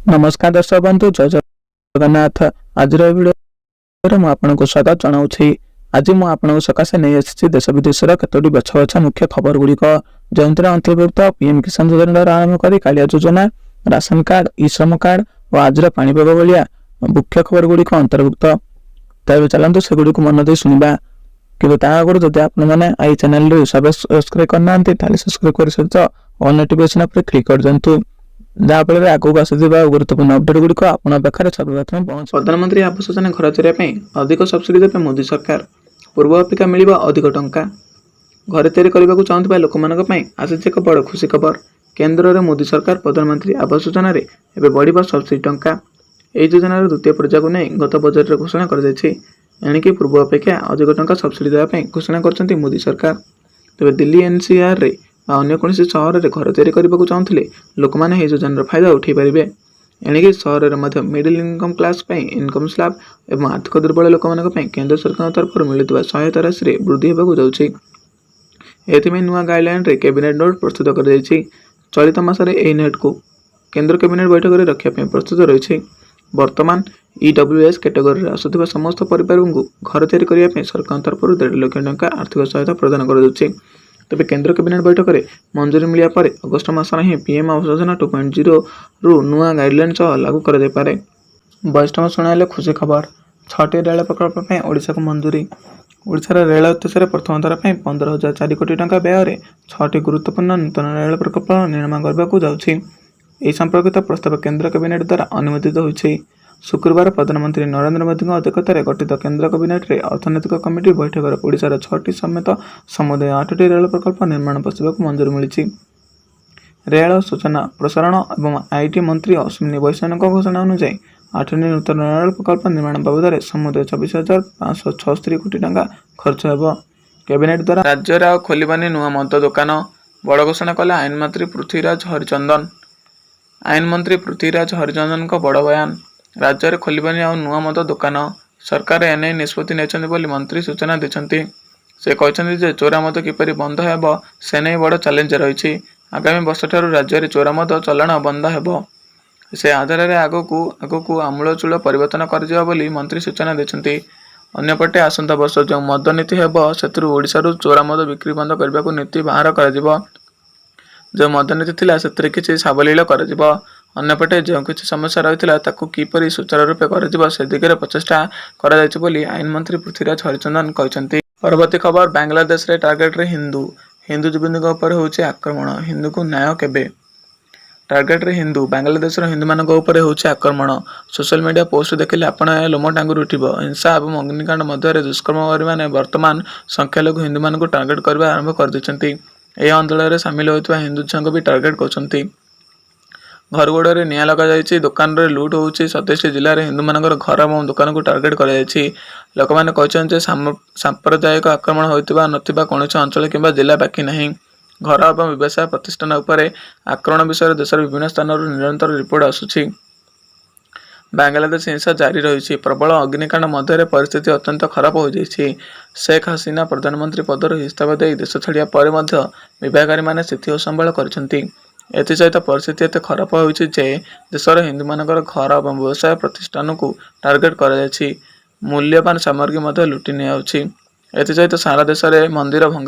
नमस्कार दर्शक बंधु, जय जगन्नाथ। आज भिडियो में आपको स्वागत जनाऊँगी। आज मुझे सकाशे नहीं आसी देश विदेश कतोटी बछा बछा मुख्य खबर गुड़िक जो अंतर्भुक्त पीएम किसान योजना आरंभ कर कालिया योजना, राशन कार्ड, ई श्रम कार्ड और आज पाणीपाग भाया मुख्य खबर गुड़िक अंतर्भुक्त। तेज चलते सेगुड़ी मन दे शुणा कि आगुरी जब आपने आई चैनल सब्सक्राइब करना सब्सक्राइब कर सहित ऑल नोटिफिकेशन पर क्लिक कर दिंतु जहाँफल आगे आसुवा गुरुत्वपूर्ण अपडेट गुड़िक आपरे सर्वप्रथम पहुंच। प्रधानमंत्री आवास योजना घर चलिए अधिक सब्सिडी देवे मोदी सरकार। पूर्व अपेक्षा मिल अधिक टंका। घर तैयारी करने को चाहूबा लोक आसी एक बड़ खुशी खबर। केन्द्र में मोदी सरकार प्रधानमंत्री आवास योजना बढ़ सब्सिडी टंका। यह योजनार द्वितीय पर्याय को नहीं गत बजेट में घोषणा कर पूर्व अपेक्षा अधिक टंका सब्सिडी देवाई घोषणा कर मोदी सरकार। तेज दिल्ली एनसीआर रे अन्य कौन सहर में घर तैयारी करने को चाहूले लोक मैंने योजनार फायदा उठे पारे। एणिकी सहर में middle income class income slab और आर्थिक दुर्बल लोक केन्द्र सरकार तरफ मिलुवा सहायता राशि वृद्धि होगा जाऊँगी। एथि नुआ गाइडलाइन रे कैबिनेट नोट प्रस्तुत कर चलित मासरे यह नेट को केन्द्र कैबिनेट बैठक में रखा प्रस्तुत रही। वर्तमान ईडब्ल्यूएस कैटेगोरी आसुवा समस्त परिवार को घर तैयारी करने सरकार तरफ 1.5 लाख टंका आर्थिक सहायता प्रदान कर। तेज केन्द्र कैबिनेट बैठक में मंजूरी मिलिया पर अगस्ट मासर ही पीएम आवास योजना 2.0 रु नुआ गाइडलाइन लागू कर वरिष्ठ शुणाइले खुशी खबर। 6टी रेल प्रकल्प ओडिशा को मंजूरी। ओडिशार रेल इतिहास प्रथम थर 15,004 कोटी टंका व्यय 6टी गुरुत्वपूर्ण नूतन रेल प्रकल्प निर्माण करने को जाऊँगी। यह संपर्कित प्रस्ताव केन्द्र कैबिनेट द्वारा अनुमोदित होइछि। शुक्रवार प्रधानमंत्री नरेंद्र मोदी अध्यक्षतार गठित केन्द्र कैबिनेट रे अर्थनैतिक कमिटी बैठक ओडिशार 6टी समेत समुदाय 8टी रेल प्रकल्प निर्माण प्रस्ताव को मंजूरी मिली। रेल सूचना प्रसारण और आईटी मंत्री अश्विनी वैष्णव घोषणा अनुसार 8टी नूतन रेल प्रकल्प निर्माण बाबद समुदाय 24,576 कोटी टंका खर्च हो। कैबिनेट द्वारा राज्य खोलवानी नुआ मद दुकान बड़ घोषणा कले आईन मंत्री पृथ्वीराज हरिचंदन। आईन मंत्री पृथ्वीराज हरिचंदन का बड़ बयान। राज्य में खोलवानी आ नुआ मद दुकान सरकार एने निष्पत्ति नहीं मंत्री सूचना देते। से कहते चोरा मद किपर बंद हो से नहीं बड़ चैलेंज रही। आगामी वर्ष ठार राज्य में चोरा मद चलाण बंद हो से आधार में आगक आमूलचूल परिवर्तन कर मंत्री सूचना देते। अन्यपटे आसंता वर्ष जो मद नीति हो से चोरा मद बिक्री बंद करने को नीति बाहर कर जो मद नीति थिला से किसी सावलील कर। अन्यपटे जो किसी समस्या रही किपरि सुचारू रूपे कर से दिगरे प्रचेषा कर आईन मंत्री पृथ्वीराज हरिचंदन कहते। परवर्ती खबर। बांग्लादेश रे टार्गेट रे हिंदू जीवनों पर होचे आक्रमण। हिंदू को न्याय केबे। टार्गेट रे हिंदू। बांग्लादेश हिंदू मान होचे आक्रमण। सोशल मीडिया पोस्ट देखिले आपण लोम टांगुर उठिबो। हिंसा और अग्निकांड मध्य दुष्कर्मकारी माने वर्तमान संख्यालघु हिंदू मान टार्गेट करने आरंभ कर देछंती। एह अंचल में सामिल होता हिंदू छुआ भी टार्गेट करछंती। घर गोड़े निया लग जाइए। दुकान रे लुट होउछि। 27 जिले में हिंदू मान घर और दुकान को टार्गेट कर लोक मैंने कहते सांप्रदायिक आक्रमण होता नथिबा कौनसी अंचल किंबा जिला बाकी नहीं। घर और व्यवसाय प्रतिष्ठान उपरे आक्रमण विषय देशर विभिन्न स्थान निरंतर रिपोर्ट आसुछि। बांग्लादेश हिंसा जारी रही। प्रबल अग्निकांड मध्य परिस्थिति अत्यंत खराब हो जाइए। शेख हसीना प्रधानमंत्री पदर इस्तीफा दे देश छाड़ा पर विभागारी मैंने स्थिति असंभाल कर। एसहित परिस्थिति एत खराब होइछि जे देशर हिंदू मानकर घर और व्यवसाय प्रतिष्ठान को टार्गेट कर मूल्यवान सामग्री लुटि नियाउछि। एसहित सारा देश में मंदिर भंग